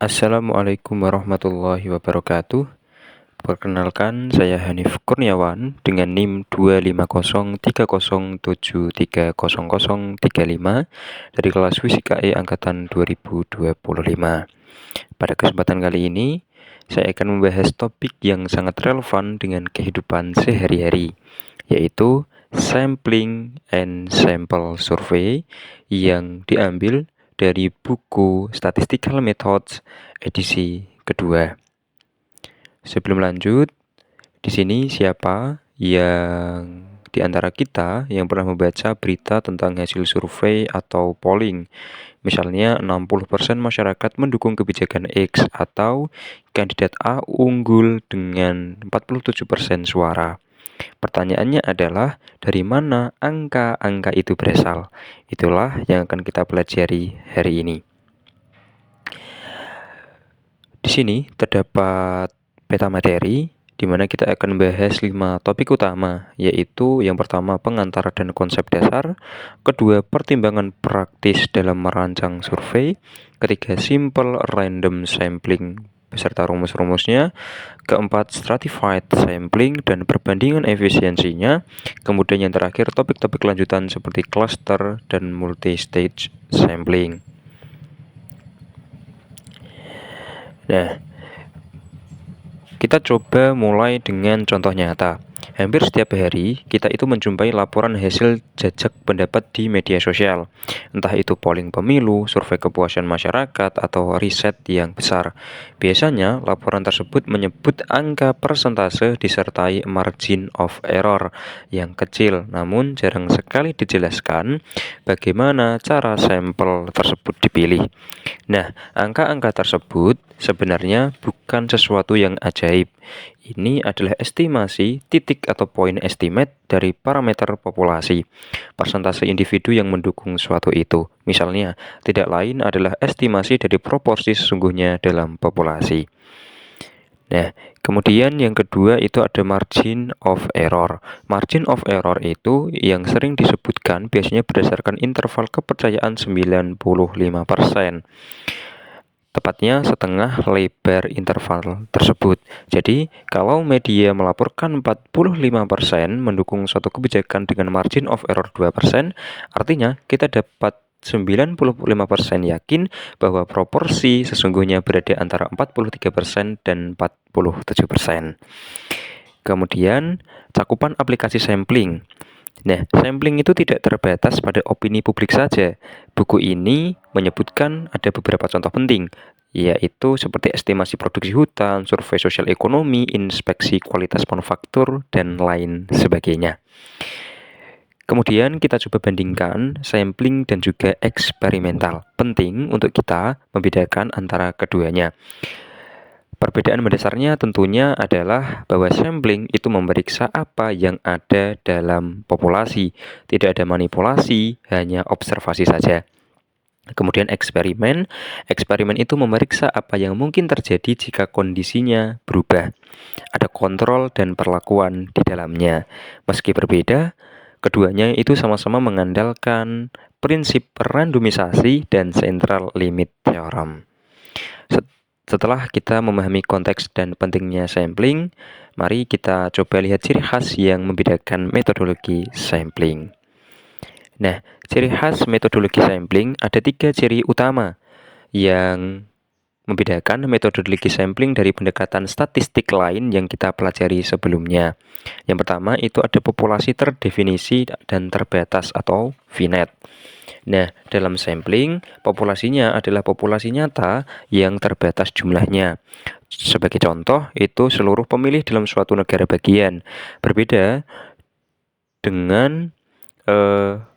Assalamualaikum warahmatullahi wabarakatuh. Perkenalkan, saya Hanif Kurniawan dengan NIM 25030730035 dari kelas Fisika E angkatan 2025. Pada kesempatan kali ini, saya akan membahas topik yang sangat relevan dengan kehidupan sehari-hari, yaitu sampling and sample survey yang diambil dari buku Statistical Methods edisi kedua. Sebelum lanjut, di sini siapa yang di antara kita yang pernah membaca berita tentang hasil survei atau polling? Misalnya 60% masyarakat mendukung kebijakan X atau kandidat A unggul dengan 47% suara. Pertanyaannya adalah, dari mana angka-angka itu berasal? Itulah yang akan kita pelajari hari ini. Di sini terdapat peta materi di mana kita akan membahas 5 topik utama, yaitu yang pertama pengantar dan konsep dasar, kedua pertimbangan praktis dalam merancang survei, ketiga simple random sampling beserta rumus-rumusnya, keempat stratified sampling dan perbandingan efisiensinya, kemudian yang terakhir topik-topik lanjutan seperti cluster dan multi-stage sampling. Nah, kita coba mulai dengan contoh nyata. Hampir setiap hari, kita itu menjumpai laporan hasil jajak pendapat di media sosial. Entah itu polling pemilu, survei kepuasan masyarakat, atau riset yang besar. Biasanya, laporan tersebut menyebut angka persentase disertai margin of error yang kecil, namun jarang sekali dijelaskan bagaimana cara sampel tersebut dipilih. Nah, angka-angka tersebut sebenarnya bukan sesuatu yang ajaib. Ini adalah estimasi titik atau point estimate dari parameter populasi, persentase individu yang mendukung suatu itu. Misalnya, tidak lain adalah estimasi dari proporsi sesungguhnya dalam populasi. Nah, kemudian yang kedua itu ada margin of error. Margin of error itu yang sering disebutkan biasanya berdasarkan interval kepercayaan 95%. Tepatnya setengah lebar interval tersebut. Jadi, kalau media melaporkan 45% mendukung suatu kebijakan dengan margin of error 2%, artinya kita dapat 95% yakin bahwa proporsi sesungguhnya berada antara 43% dan 47%. Kemudian, cakupan aplikasi sampling. Nah, sampling itu tidak terbatas pada opini publik saja. Buku ini menyebutkan ada beberapa contoh penting, yaitu seperti estimasi produksi hutan, survei sosial ekonomi, inspeksi kualitas manufaktur, dan lain sebagainya. Kemudian kita coba bandingkan sampling dan juga eksperimental. Penting untuk kita membedakan antara keduanya. Perbedaan mendasarnya tentunya adalah bahwa sampling itu memeriksa apa yang ada dalam populasi. Tidak ada manipulasi, hanya observasi saja. Kemudian eksperimen itu memeriksa apa yang mungkin terjadi jika kondisinya berubah. Ada kontrol dan perlakuan di dalamnya. Meski berbeda, keduanya itu sama-sama mengandalkan prinsip randomisasi dan central limit theorem. Setelah kita memahami konteks dan pentingnya sampling, mari kita coba lihat ciri khas yang membedakan metodologi sampling. Nah, ciri khas metodologi sampling ada 3 ciri utama yang membedakan metodologi sampling dari pendekatan statistik lain yang kita pelajari sebelumnya. Yang pertama itu ada populasi terdefinisi dan terbatas atau finite. Nah, dalam sampling, populasinya adalah populasi nyata yang terbatas jumlahnya. Sebagai contoh, itu seluruh pemilih dalam suatu negara bagian. Berbeda dengan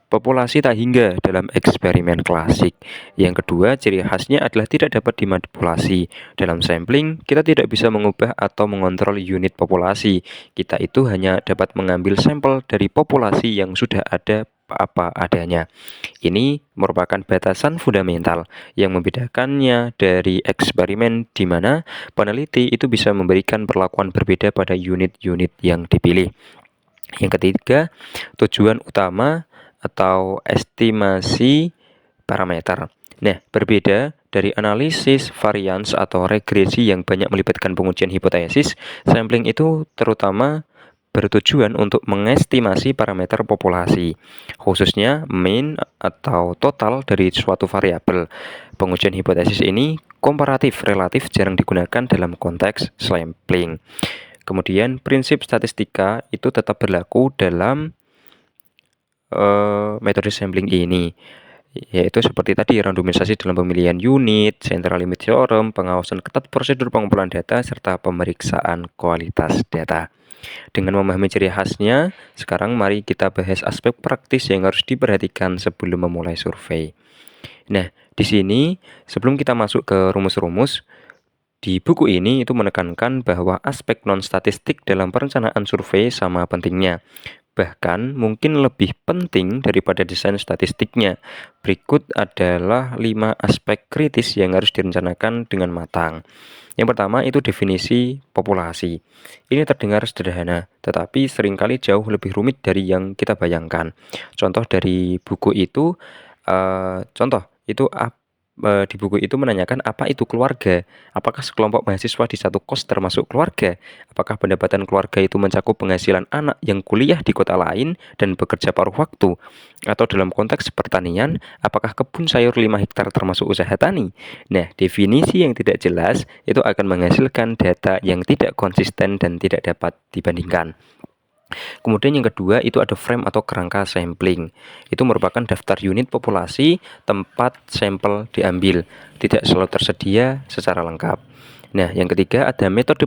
populasi tak hingga dalam eksperimen klasik. Yang kedua, ciri khasnya adalah tidak dapat dimanipulasi. Dalam sampling, kita tidak bisa mengubah atau mengontrol unit populasi. Kita itu hanya dapat mengambil sampel dari populasi yang sudah ada apa adanya. Ini merupakan batasan fundamental yang membedakannya dari eksperimen di mana peneliti itu bisa memberikan perlakuan berbeda pada unit-unit yang dipilih. Yang ketiga, tujuan utama atau estimasi parameter. Nah, berbeda dari analisis varians atau regresi yang banyak melibatkan pengujian hipotesis, sampling itu terutama bertujuan untuk mengestimasi parameter populasi, khususnya mean atau total dari suatu variabel. Pengujian hipotesis ini komparatif relatif jarang digunakan dalam konteks sampling. Kemudian prinsip statistika itu tetap berlaku dalam metode sampling ini, yaitu seperti tadi randomisasi dalam pemilihan unit, central limit theorem, pengawasan ketat prosedur pengumpulan data, serta pemeriksaan kualitas data. Dengan memahami ciri khasnya, sekarang mari kita bahas aspek praktis yang harus diperhatikan sebelum memulai survei. Nah, di sini sebelum kita masuk ke rumus-rumus, di buku ini itu menekankan bahwa aspek non-statistik dalam perencanaan survei sama pentingnya. Bahkan mungkin lebih penting daripada desain statistiknya. Berikut adalah 5 aspek kritis yang harus direncanakan dengan matang. Yang pertama itu definisi populasi. Ini terdengar sederhana, tetapi seringkali jauh lebih rumit dari yang kita bayangkan. Contoh dari buku itu, di buku itu menanyakan apa itu keluarga. Apakah sekelompok mahasiswa di satu kos termasuk keluarga? Apakah pendapatan keluarga itu mencakup penghasilan anak yang kuliah di kota lain dan bekerja paruh waktu? Atau dalam konteks pertanian, apakah kebun sayur 5 hektar termasuk usaha tani? Nah, definisi yang tidak jelas itu akan menghasilkan data yang tidak konsisten dan tidak dapat dibandingkan. Kemudian yang kedua itu ada frame atau kerangka sampling. Itu merupakan daftar unit populasi tempat sampel diambil, tidak selalu tersedia secara lengkap. Nah, yang ketiga ada metode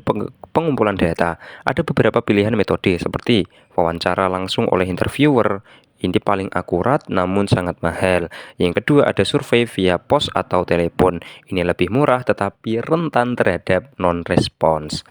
pengumpulan data. Ada beberapa pilihan metode seperti wawancara langsung oleh interviewer, ini paling akurat namun sangat mahal. Yang kedua ada survei via pos atau telepon. Ini lebih murah tetapi rentan terhadap non-response.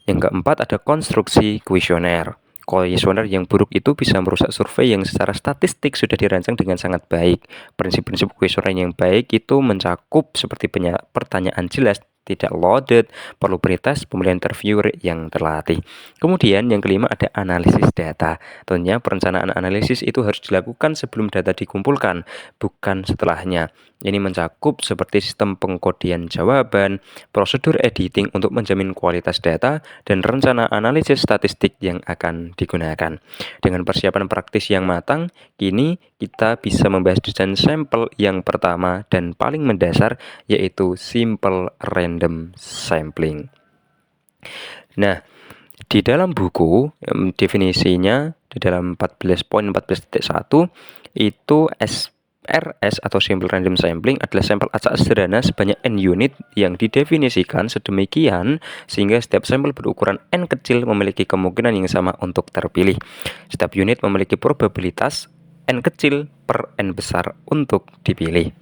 Yang keempat ada konstruksi kuesioner. Kuesioner yang buruk itu bisa merusak survei yang secara statistik sudah dirancang dengan sangat baik. Prinsip-prinsip kuesioner yang baik itu mencakup seperti pertanyaan jelas, tidak loaded, perlu pretest, pemilihan interviewer yang terlatih. Kemudian yang kelima ada analisis data. Tentunya perencanaan analisis itu harus dilakukan sebelum data dikumpulkan, bukan setelahnya. Ini mencakup seperti sistem pengkodian jawaban, prosedur editing untuk menjamin kualitas data, dan rencana analisis statistik yang akan digunakan. Dengan persiapan praktis yang matang, kini kita bisa membahas desain sampel yang pertama dan paling mendasar, yaitu simple random sampling. Nah, di dalam buku definisinya di dalam 14.14.1 itu RS atau simple random sampling adalah sampel acak sederhana sebanyak n unit yang didefinisikan sedemikian sehingga setiap sampel berukuran n kecil memiliki kemungkinan yang sama untuk terpilih. Setiap unit memiliki probabilitas n kecil per n besar untuk dipilih.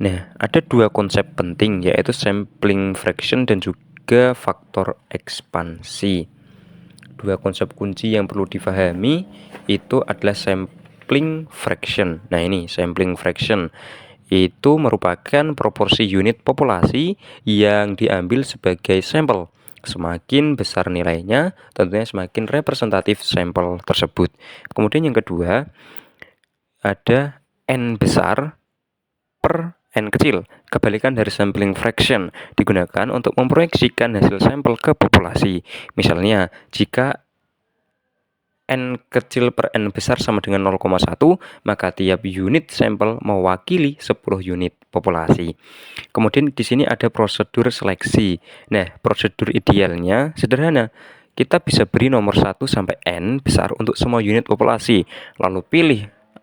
Nah, ada 2 konsep penting yaitu sampling fraction dan juga faktor ekspansi. 2 konsep kunci yang perlu dipahami itu adalah sampling fraction. Nah, ini sampling fraction itu merupakan proporsi unit populasi yang diambil sebagai sampel. Semakin besar nilainya, tentunya semakin representatif sampel tersebut. Kemudian yang kedua, ada n besar per n kecil. Kebalikan dari sampling fraction digunakan untuk memproyeksikan hasil sampel ke populasi. Misalnya, jika n kecil per n besar sama dengan 0,1, maka tiap unit sampel mewakili 10 unit populasi. Kemudian di sini ada prosedur seleksi. Nah, prosedur idealnya sederhana. Kita bisa beri nomor 1 sampai n besar untuk semua unit populasi, lalu pilih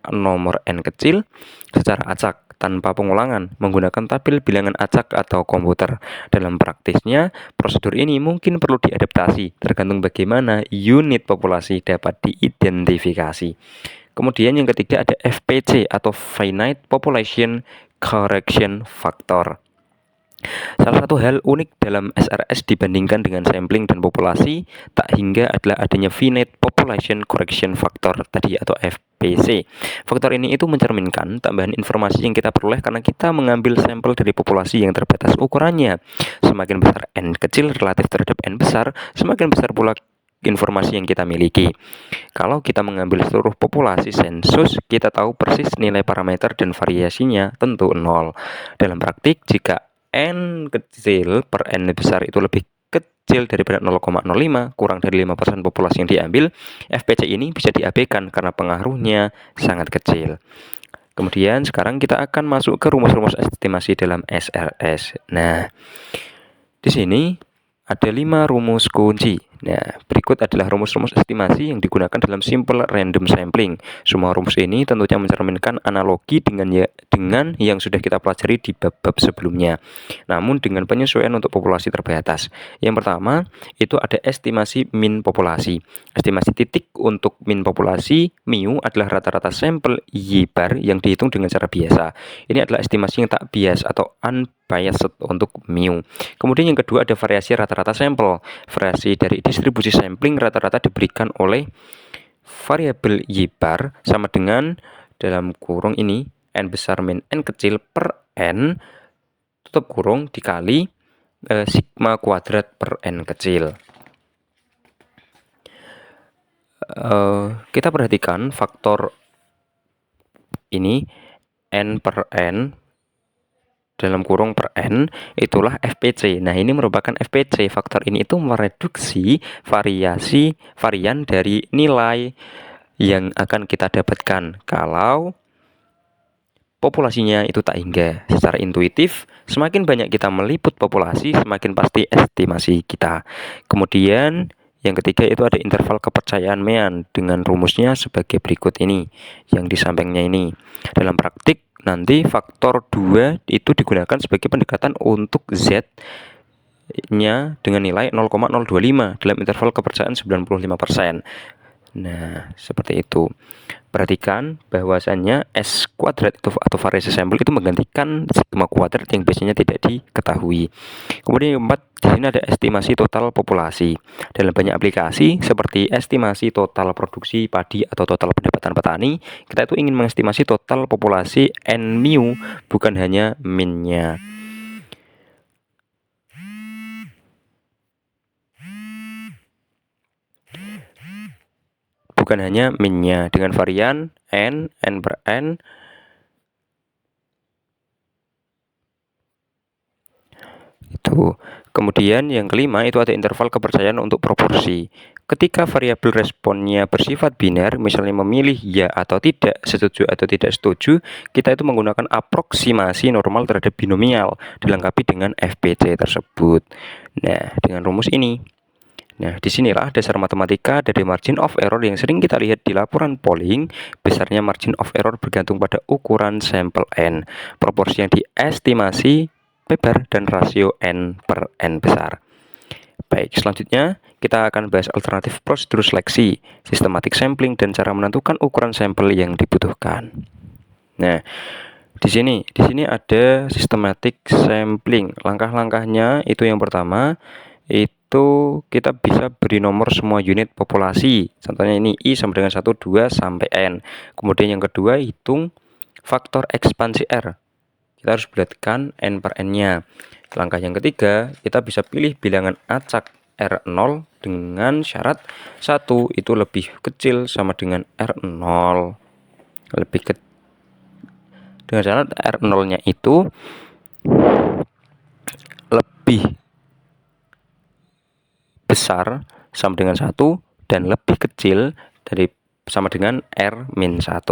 nomor n kecil secara acak tanpa pengulangan menggunakan tabel bilangan acak atau komputer. Dalam praktisnya, prosedur ini mungkin perlu diadaptasi tergantung bagaimana unit populasi dapat diidentifikasi. Kemudian yang ketiga ada FPC atau Finite Population Correction Factor. Salah satu hal unik dalam SRS dibandingkan dengan sampling dan populasi tak hingga adalah adanya Finite Population Correction Factor tadi atau FPC. Faktor ini itu mencerminkan tambahan informasi yang kita peroleh karena kita mengambil sampel dari populasi yang terbatas ukurannya. Semakin besar N kecil relatif terhadap N besar, semakin besar pula informasi yang kita miliki. Kalau kita mengambil seluruh populasi sensus, kita tahu persis nilai parameter dan variasinya tentu 0. Dalam praktik, jika N kecil per N besar itu lebih kecil daripada 0,05, kurang dari 5% populasi yang diambil, FPC ini bisa diabaikan karena pengaruhnya sangat kecil. Kemudian sekarang kita akan masuk ke rumus-rumus estimasi dalam SRS. Nah, di sini ada 5 rumus kunci. Nah, berikut adalah rumus-rumus estimasi yang digunakan dalam simple random sampling. Semua rumus ini tentunya mencerminkan analogi dengan yang sudah kita pelajari di bab-bab sebelumnya, namun dengan penyesuaian untuk populasi terbatas. Yang pertama, itu ada estimasi min populasi. Estimasi titik untuk min populasi, mu adalah rata-rata sampel Y bar yang dihitung dengan cara biasa. Ini adalah estimasi yang tak bias atau unbiased untuk mu. Kemudian yang kedua ada variasi rata-rata sampel. Variasi dari distribusi sampling rata-rata diberikan oleh variabel Y bar sama dengan dalam kurung ini N besar min N kecil per N tutup kurung dikali sigma kuadrat per N kecil. Kita perhatikan faktor ini N per N dalam kurung per N itulah FPC. Nah, ini merupakan FPC. Faktor ini itu mereduksi varian dari nilai yang akan kita dapatkan kalau populasinya itu tak hingga. Secara intuitif, semakin banyak kita meliput populasi, semakin pasti estimasi kita. Kemudian yang ketiga itu ada interval kepercayaan Mean dengan rumusnya sebagai berikut ini, yang di sampingnya ini. Dalam praktik, nanti faktor 2 itu digunakan sebagai pendekatan untuk Z-nya dengan nilai 0,025 dalam interval kepercayaan 95%. Nah, seperti itu. Perhatikan bahwasannya S kuadrat itu atau variasi sampel itu menggantikan sigma kuadrat yang biasanya tidak diketahui. Kemudian yang keempat, di sini ada estimasi total populasi. Dalam banyak aplikasi seperti estimasi total produksi padi atau total pendapatan petani, kita itu ingin mengestimasi total populasi N mu, bukan hanya min-nya. Bukan hanya min-nya dengan varian N per N. Itu. Kemudian yang kelima itu ada interval kepercayaan untuk proporsi. Ketika variabel responnya bersifat biner, misalnya memilih ya atau tidak, setuju atau tidak setuju, kita itu menggunakan aproksimasi normal terhadap binomial, dilengkapi dengan FPC tersebut. Nah, dengan rumus ini. Nah, disinilah dasar matematika dari margin of error yang sering kita lihat di laporan polling. Besarnya margin of error bergantung pada ukuran sampel N, proporsi yang diestimasi P bar, dan rasio N per N besar. Baik, selanjutnya kita akan bahas alternatif prosedur seleksi, sistematik sampling, dan cara menentukan ukuran sampel yang dibutuhkan. Nah, di sini ada systematic sampling. Langkah-langkahnya itu yang pertama itu kita bisa beri nomor semua unit populasi. Contohnya ini I sama dengan 1, 2, sampai N. Kemudian yang kedua, hitung faktor ekspansi R. Kita harus bulatkan N per N-nya. Langkah yang ketiga, kita bisa pilih bilangan acak R0 dengan syarat 1 itu lebih kecil sama dengan R0. Dengan syarat R0-nya itu lebih besar sama dengan 1 dan lebih kecil dari sama dengan R-1.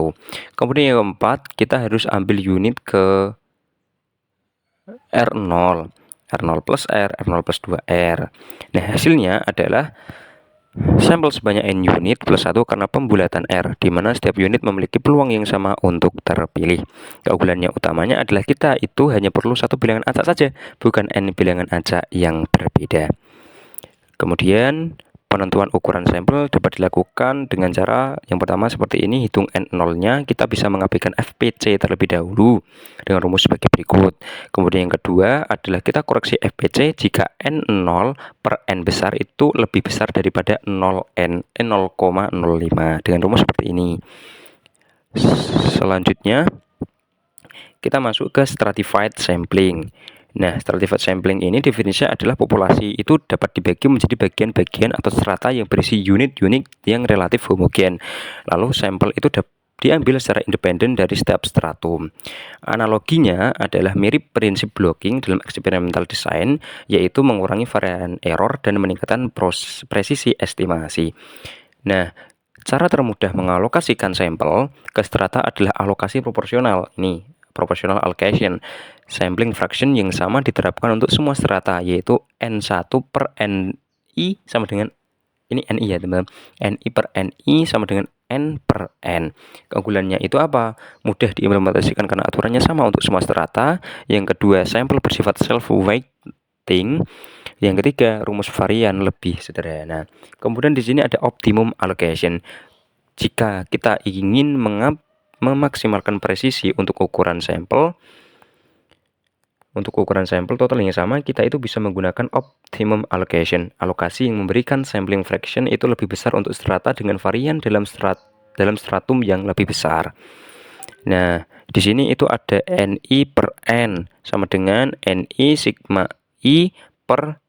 Kemudian yang keempat, kita harus ambil unit ke R0 plus R, R0 plus 2R. Nah, hasilnya adalah sampel sebanyak N unit plus 1 karena pembulatan R, di mana setiap unit memiliki peluang yang sama untuk terpilih. Keunggulannya utamanya adalah kita itu hanya perlu satu bilangan acak saja, bukan N bilangan acak yang berbeda. Kemudian penentuan ukuran sampel dapat dilakukan dengan cara yang pertama seperti ini, hitung N0-nya, kita bisa mengabaikan FPC terlebih dahulu dengan rumus sebagai berikut. Kemudian yang kedua adalah kita koreksi FPC jika N0 per N besar itu lebih besar daripada 0,05 dengan rumus seperti ini. Selanjutnya kita masuk ke stratified sampling. Nah, stratified sampling ini definisinya adalah populasi itu dapat dibagi menjadi bagian-bagian atau strata yang berisi unit-unit yang relatif homogen. Lalu sampel itu diambil secara independen dari setiap stratum. Analoginya adalah mirip prinsip blocking dalam experimental design, yaitu mengurangi varian error dan meningkatkan presisi estimasi. Nah, cara termudah mengalokasikan sampel ke strata adalah alokasi proporsional. Ini proportional allocation. Sampling fraction yang sama diterapkan untuk semua strata, yaitu N1 per NI sama dengan, ini NI ya teman-teman, NI per NI sama dengan N per N. Keunggulannya itu apa? Mudah diimplementasikan karena aturannya sama untuk semua strata. Yang kedua, sampel bersifat self-weighting. Yang ketiga, rumus varian lebih sederhana. Kemudian di sini ada optimum allocation. Jika kita ingin memaksimalkan presisi untuk ukuran sampel total yang sama, kita itu bisa menggunakan optimum allocation. Alokasi yang memberikan sampling fraction itu lebih besar untuk strata dengan varian dalam stratum yang lebih besar. Nah, di sini itu ada NI per N sama dengan NI sigma I per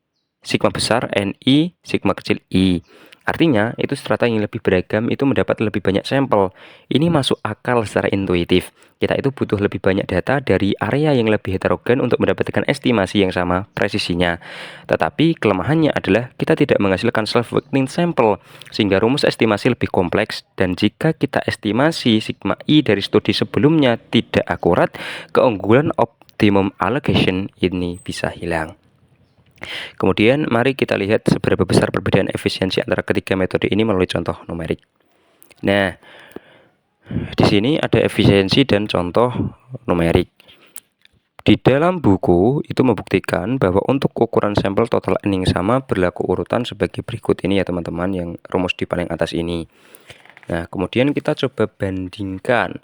sigma besar NI sigma kecil I. Artinya, itu strata yang lebih beragam itu mendapat lebih banyak sampel. Ini masuk akal secara intuitif. Kita itu butuh lebih banyak data dari area yang lebih heterogen untuk mendapatkan estimasi yang sama presisinya. Tetapi kelemahannya adalah kita tidak menghasilkan self-weighting sampel, sehingga rumus estimasi lebih kompleks. Dan jika kita estimasi sigma I dari studi sebelumnya tidak akurat, keunggulan optimum allocation ini bisa hilang. Kemudian mari kita lihat seberapa besar perbedaan efisiensi antara ketiga metode ini melalui contoh numerik. Nah, di sini ada efisiensi dan contoh numerik. Di dalam buku itu membuktikan bahwa untuk ukuran sampel total N yang sama berlaku urutan sebagai berikut ini ya teman-teman, yang rumus di paling atas ini. Nah, kemudian kita coba bandingkan.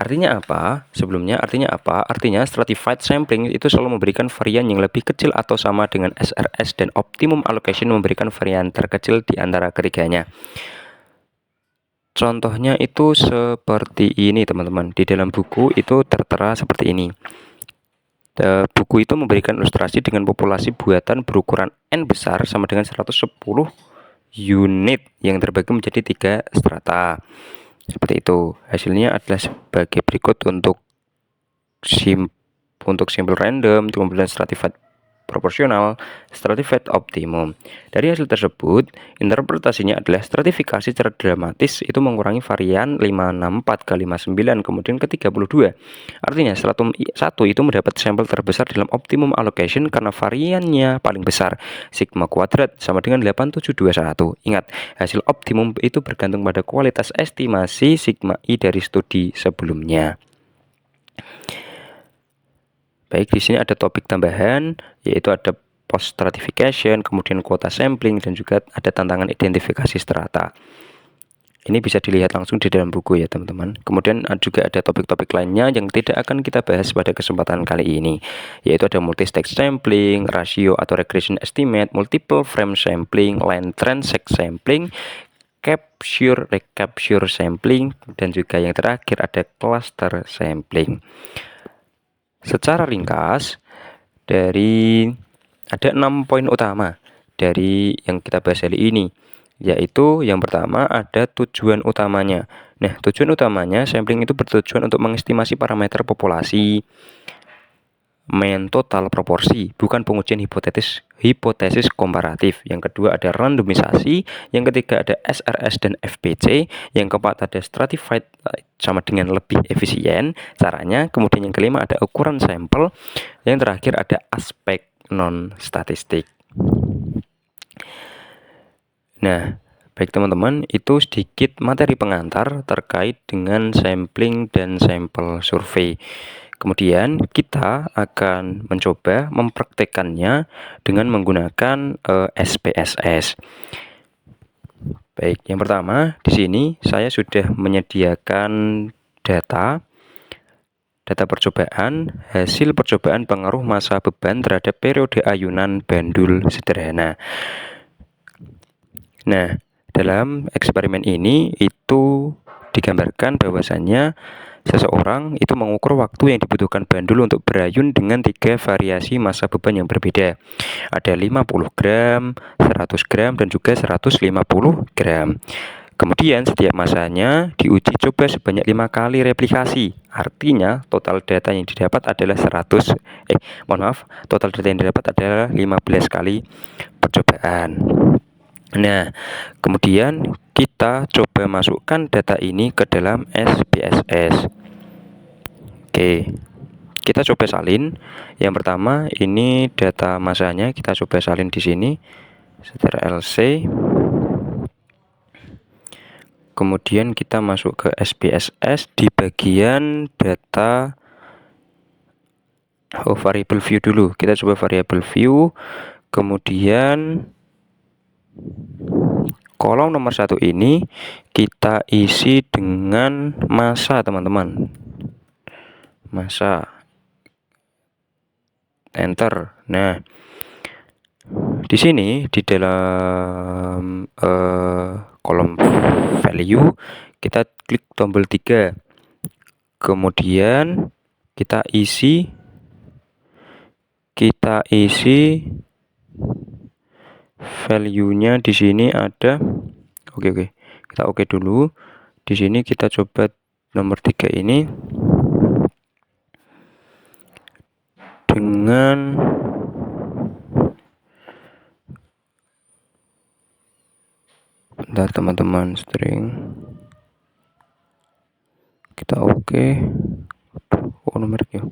Artinya apa? Artinya stratified sampling itu selalu memberikan varian yang lebih kecil atau sama dengan SRS, dan optimum allocation memberikan varian terkecil di antara ketiganya. Contohnya itu seperti ini teman-teman. Di dalam buku itu tertera seperti ini. Buku itu memberikan ilustrasi dengan populasi buatan berukuran N besar sama dengan 110 unit yang terbagi menjadi 3 strata. Seperti itu. Hasilnya adalah sebagai berikut untuk simple random, kemudian stratified proporsional, stratified optimum. Dari hasil tersebut, interpretasinya adalah stratifikasi secara dramatis itu mengurangi varian 564 ke 59 kemudian ke 32. Artinya stratum 1 itu mendapat sampel terbesar dalam optimum allocation karena variannya paling besar, sigma kuadrat sama dengan 8721. Ingat, hasil optimum itu bergantung pada kualitas estimasi sigma I dari studi sebelumnya. Baik, di sini ada topik tambahan, yaitu ada post stratification, kemudian kuota sampling, dan juga ada tantangan identifikasi strata. Ini bisa dilihat langsung di dalam buku ya teman-teman. Kemudian juga ada topik-topik lainnya yang tidak akan kita bahas pada kesempatan kali ini, yaitu ada multi-stage sampling, ratio atau regression estimate, multiple frame sampling, line transect sampling, capture, recapture sampling, dan juga yang terakhir ada cluster sampling. Secara ringkas, ada 6 poin utama dari yang kita bahas hari ini, yaitu yang pertama ada tujuan utamanya. Nah, tujuan utamanya sampling itu bertujuan untuk mengestimasi parameter populasi mean total proporsi, bukan pengujian hipotesis komparatif. Yang kedua ada randomisasi, yang ketiga ada SRS dan FPC, yang keempat ada stratified sama dengan lebih efisien caranya, kemudian yang kelima ada ukuran sampel, yang terakhir ada aspek non statistik. Nah, baik teman-teman, itu sedikit materi pengantar terkait dengan sampling dan sampel survei. Kemudian kita akan mencoba mempraktekannya dengan menggunakan SPSS. Baik, yang pertama di sini saya sudah menyediakan data percobaan, hasil percobaan pengaruh massa beban terhadap periode ayunan bandul sederhana. Nah, dalam eksperimen ini itu digambarkan bahwasannya Seseorang itu mengukur waktu yang dibutuhkan bandul untuk berayun dengan 3 variasi massa beban yang berbeda. Ada 50 gram, 100 gram, dan juga 150 gram. Kemudian setiap massanya diuji coba sebanyak 5 kali replikasi. Artinya total data yang didapat adalah total data yang didapat adalah 15 kali percobaan. Nah, kemudian kita coba masukkan data ini ke dalam SPSS. Oke, kita coba salin. Yang pertama ini data massanya kita coba salin di sini. Ctrl+C. Kemudian kita masuk ke SPSS di bagian data variable view dulu. Kita coba variable view. Kemudian kolom nomor 1 ini kita isi dengan massa, teman-teman. Massa. Enter. Nah, di sini di dalam kolom value kita klik tombol 3. Kemudian kita isi value-nya di sini ada. Oke. Kita oke dulu. Di sini kita coba nomor 3 ini dengan bentar, teman-teman, string kita oke. Oh, nomor ya.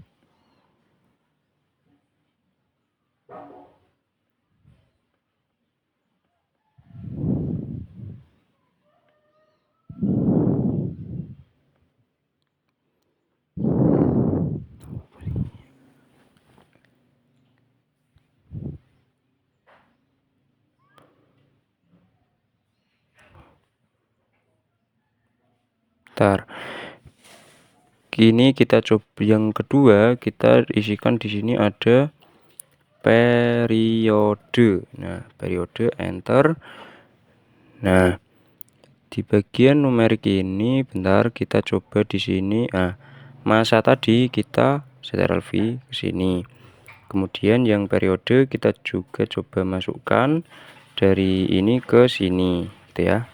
Kini kita coba yang kedua, kita isikan di sini ada periode. Nah, periode, enter. Nah, di bagian numerik ini bentar kita coba di sini. Masa tadi kita Ctrl+V ke sini. Kemudian yang periode kita juga coba masukkan dari ini ke sini, gitu ya.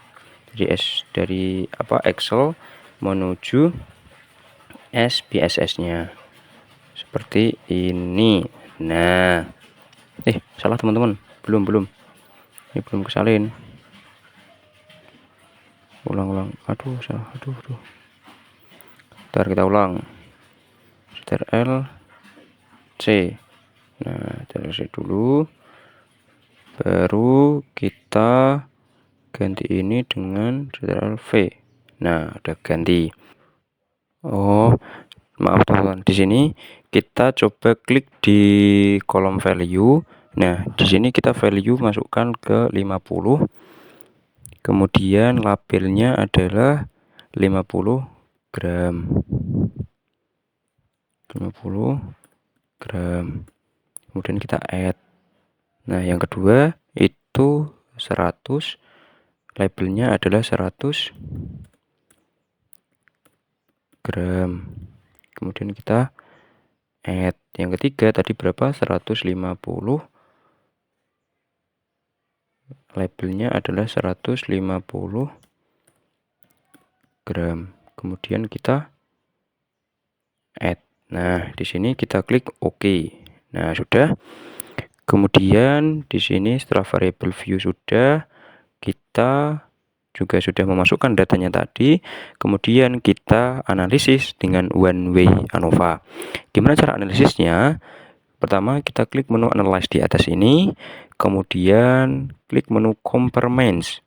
Dari Excel menuju SPSS-nya seperti ini. Nah, salah, teman-teman. Belum. Ini belum kesalin. Ulang. Aduh, salah. Aduh. Ntar kita ulang. Ctrl+C. Nah, Ctrl+C dulu. Baru kita ganti ini dengan Ctrl+V. Nah, udah ganti. Oh, maaf, teman-teman. Di sini kita coba klik di kolom value. Nah, di sini kita value masukkan ke 50. Kemudian labelnya adalah 50 gram. 50 gram. Kemudian kita add. Nah, yang kedua itu 100. Labelnya adalah 100 gram. Kemudian kita add. Yang ketiga tadi berapa? 150. Labelnya adalah 150 gram. Kemudian kita add. Nah, di sini kita klik OK. Nah, sudah. Kemudian di sini setelah variable view sudah, kita juga sudah memasukkan datanya tadi. Kemudian kita analisis dengan one way ANOVA. Gimana cara analisisnya? Pertama kita klik menu analyze di atas ini, kemudian klik menu compare mains,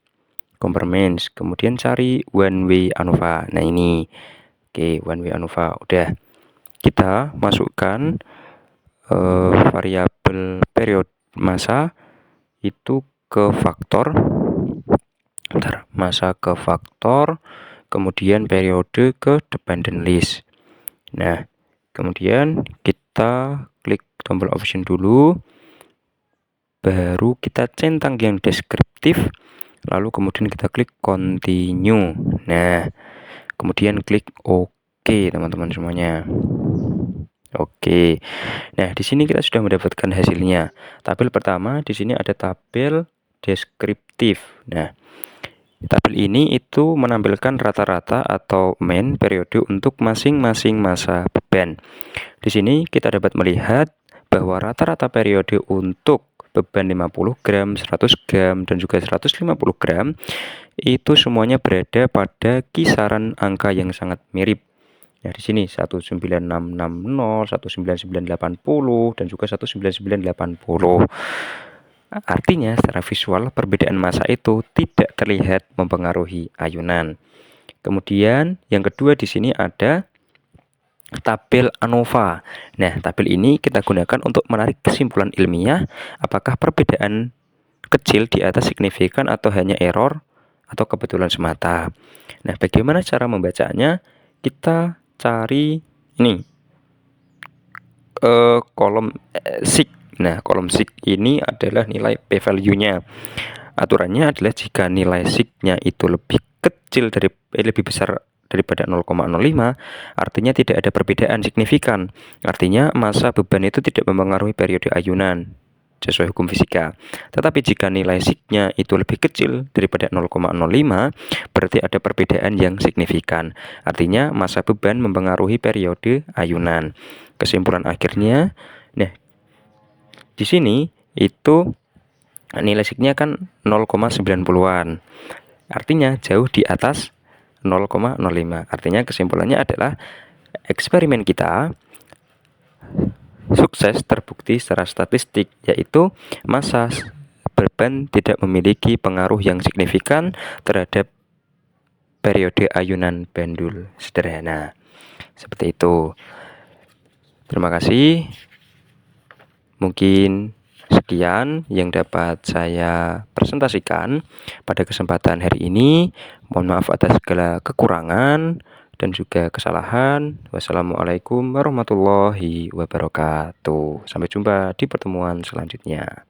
kemudian cari one way ANOVA. Nah, ini. Oke, one way ANOVA udah. Kita masukkan variabel periode massa itu ke faktor. Masa ke faktor, kemudian periode ke dependent list. Nah, kemudian kita klik tombol option dulu, baru kita centang yang deskriptif, lalu kemudian kita klik continue. Nah, kemudian klik OK. Oke, teman-teman semuanya. Oke. Nah, di sini kita sudah mendapatkan hasilnya. Tabel pertama di sini ada tabel deskriptif. Nah, tabel ini itu menampilkan rata-rata atau mean periode untuk masing-masing masa beban. Di sini kita dapat melihat bahwa rata-rata periode untuk beban 50 gram, 100 gram, dan juga 150 gram itu semuanya berada pada kisaran angka yang sangat mirip. Nah, di sini 19660, 19980, dan juga 19980. Artinya, secara visual perbedaan massa itu tidak terlihat mempengaruhi ayunan. Kemudian, yang kedua di sini ada tabel ANOVA. Nah, tabel ini kita gunakan untuk menarik kesimpulan ilmiah apakah perbedaan kecil di atas signifikan atau hanya error atau kebetulan semata. Nah, bagaimana cara membacanya? Kita cari ini kolom sig. Nah, kolom sig ini adalah nilai p-value-nya. Aturannya adalah jika nilai sig-nya itu lebih kecil lebih besar daripada 0,05, artinya tidak ada perbedaan signifikan. Artinya massa beban itu tidak mempengaruhi periode ayunan sesuai hukum fisika. Tetapi jika nilai sig-nya itu lebih kecil daripada 0,05, berarti ada perbedaan yang signifikan. Artinya massa beban mempengaruhi periode ayunan. Kesimpulan akhirnya, nah di sini itu nilai sig-nya kan 0,90-an. Artinya jauh di atas 0,05. Artinya kesimpulannya adalah eksperimen kita sukses terbukti secara statistik, yaitu massa beban tidak memiliki pengaruh yang signifikan terhadap periode ayunan pendul sederhana. Seperti itu. Terima kasih. Mungkin sekian yang dapat saya presentasikan pada kesempatan hari ini. Mohon maaf atas segala kekurangan dan juga kesalahan. Wassalamualaikum warahmatullahi wabarakatuh. Sampai jumpa di pertemuan selanjutnya.